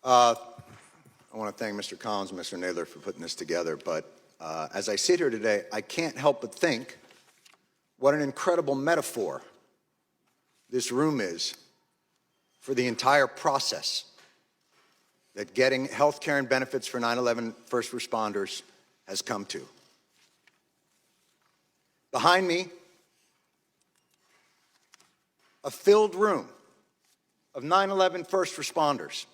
I want to thank Mr. Collins and Mr. Naylor for putting this together, but as I sit here today, I can't help but think what an incredible metaphor this room is for the entire process that getting health care and benefits for 9/11 first responders has come to. Behind me, a filled room of 9/11 first responders,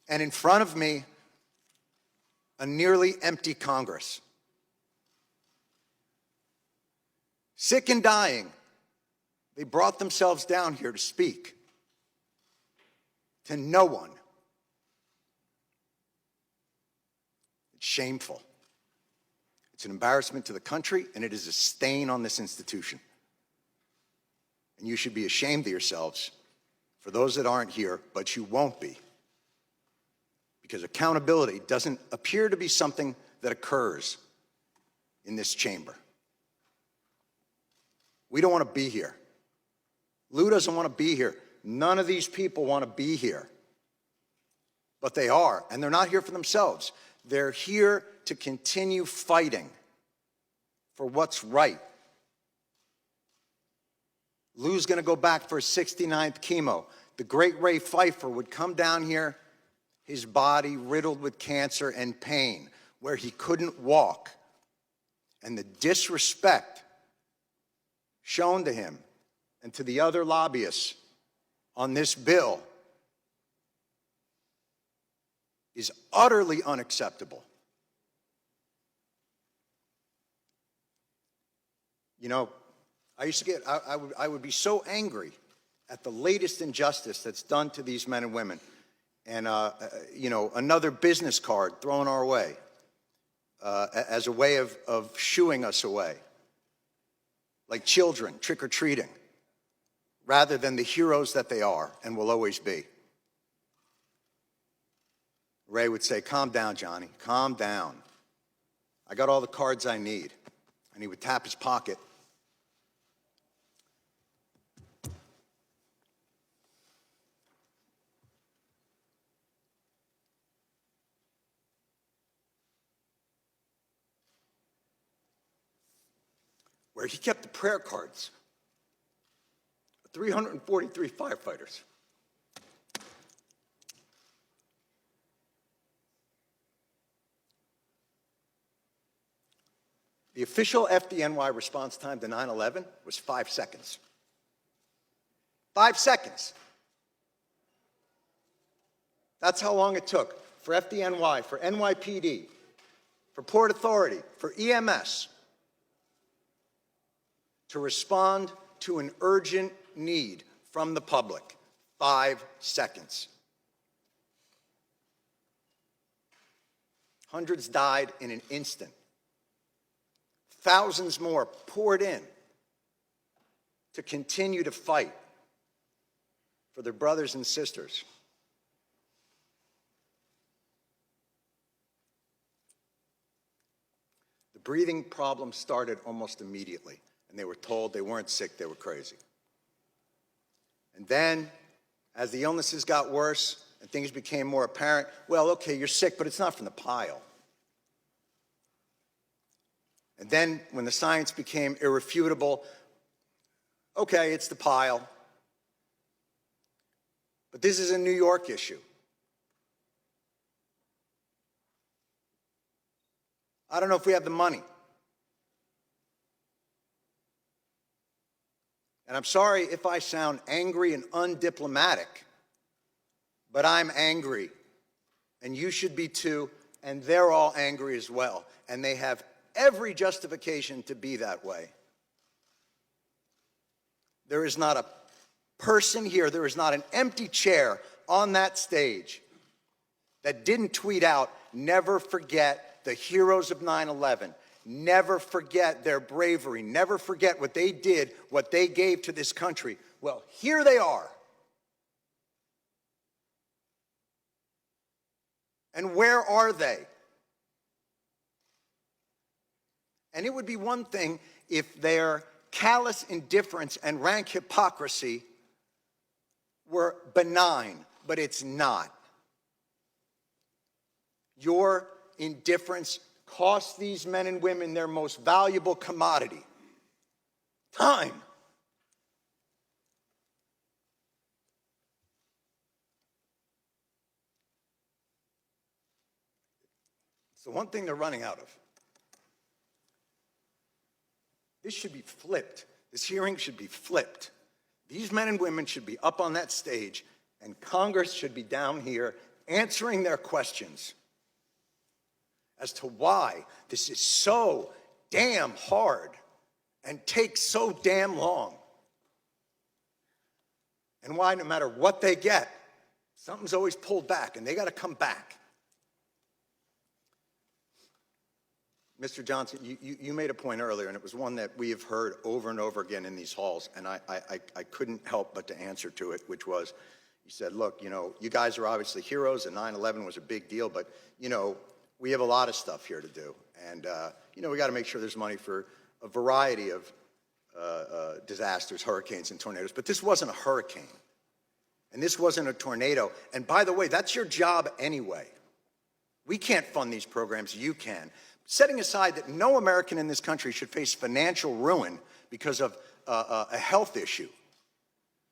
and in front of me, a nearly empty Congress. Sick and dying, they brought themselves down here to speak to no one. It's shameful. It's an embarrassment to the country, and it is a stain on this institution. And you should be ashamed of yourselves for those that aren't here, but you won't be. Because accountability doesn't appear to be something that occurs in this chamber. We don't want to be here. Lou doesn't want to be here. None of these people want to be here. But they are, and they're not here for themselves. They're here to continue fighting for what's right. Lou's going to go back for his 69th chemo. The great Ray Pfeiffer would come down here, his body riddled with cancer and pain, where he couldn't walk. And the disrespect shown to him and to the other lobbyists on this bill is utterly unacceptable. You know, I would be so angry at the latest injustice that's done to these men and women. And, you know, another business card thrown our way as a way of shooing us away, like children trick-or-treating, rather than the heroes that they are and will always be. Ray would say, "Calm down, Johnny, calm down. I got all the cards I need." And he would tap his pocket. Where he kept the prayer cards of 343 firefighters. The official FDNY response time to 9/11 was 5 seconds. 5 seconds. That's how long it took for FDNY, for NYPD, for Port Authority, for EMS, to respond to an urgent need from the public. 5 seconds. Hundreds died in an instant. Thousands more poured in to continue to fight for their brothers and sisters. The breathing problem started almost immediately. And they were told they weren't sick, they were crazy. And then, as the illnesses got worse and things became more apparent, well, okay, you're sick, but it's not from the pile. And then, when the science became irrefutable, okay, it's the pile. But this is a New York issue. I don't know if we have the money. And I'm sorry if I sound angry and undiplomatic, but I'm angry. And you should be too, and they're all angry as well. And they have every justification to be that way. There is not a person here, there is not an empty chair on that stage that didn't tweet out, "Never forget the heroes of 9/11. Never forget their bravery. Never forget what they did, what they gave to this country." Well, here they are. And where are they? And it would be one thing if their callous indifference and rank hypocrisy were benign, but it's not. Your indifference costs these men and women their most valuable commodity, time. It's the one thing they're running out of. This should be flipped. This hearing should be flipped. These men and women should be up on that stage, and Congress should be down here answering their questions as to why this is so damn hard and takes so damn long. And why, no matter what they get, something's always pulled back, and they got to come back. Mr. Johnson, you made a point earlier, and it was one that we have heard over and over again in these halls, and I couldn't help but to answer to it, which was, you said, look, you know, you guys are obviously heroes, and 9/11 was a big deal, but, you know, we have a lot of stuff here to do. And, you know, we got to make sure there's money for a variety of disasters, hurricanes and tornadoes. But this wasn't a hurricane. And this wasn't a tornado. And by the way, that's your job anyway. We can't fund these programs. You can. Setting aside that no American in this country should face financial ruin because of a health issue.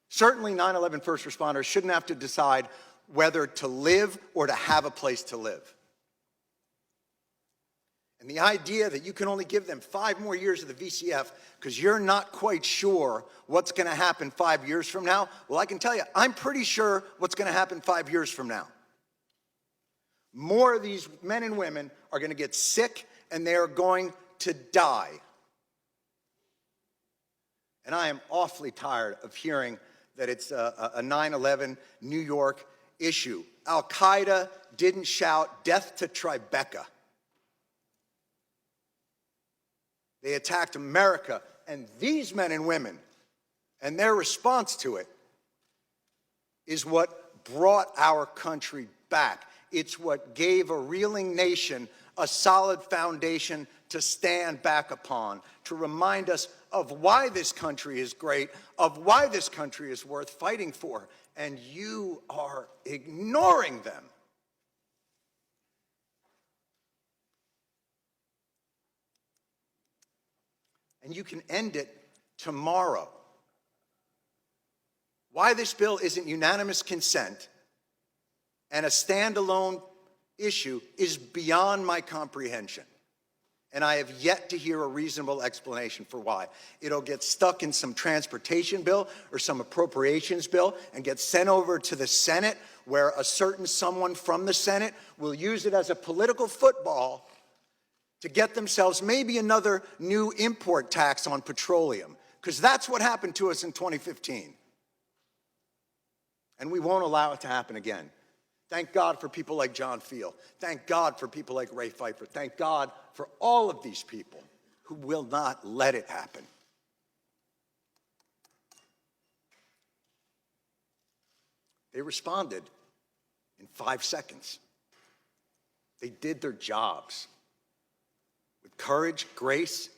Certainly 9/11 first responders shouldn't have to decide whether to live or to have a place to live. And the idea that you can only give them 5 more years of the VCF because you're not quite sure what's going to happen 5 years from now, well, I can tell you, I'm pretty sure what's going to happen 5 years from now. More of these men and women are going to get sick, and they are going to die. And I am awfully tired of hearing that it's a 9/11 New York issue. Al-Qaeda didn't shout death to Tribeca. They attacked America, and these men and women, and their response to it is what brought our country back. It's what gave a reeling nation a solid foundation to stand back upon, to remind us of why this country is great, of why this country is worth fighting for, and you are ignoring them. And you can end it tomorrow. Why this bill isn't unanimous consent and a standalone issue is beyond my comprehension. And I have yet to hear a reasonable explanation for why. It'll get stuck in some transportation bill or some appropriations bill and get sent over to the Senate, where a certain someone from the Senate will use it as a political football to get themselves maybe another new import tax on petroleum, because that's what happened to us in 2015. And we won't allow it to happen again. Thank God for people like John Field. Thank God for people like Ray Pfeiffer. Thank God for all of these people who will not let it happen. They responded in 5 seconds. They did their jobs with courage, grace,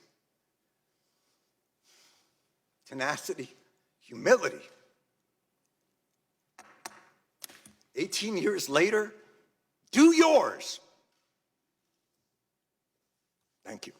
tenacity, humility. 18 years later, do yours. Thank you.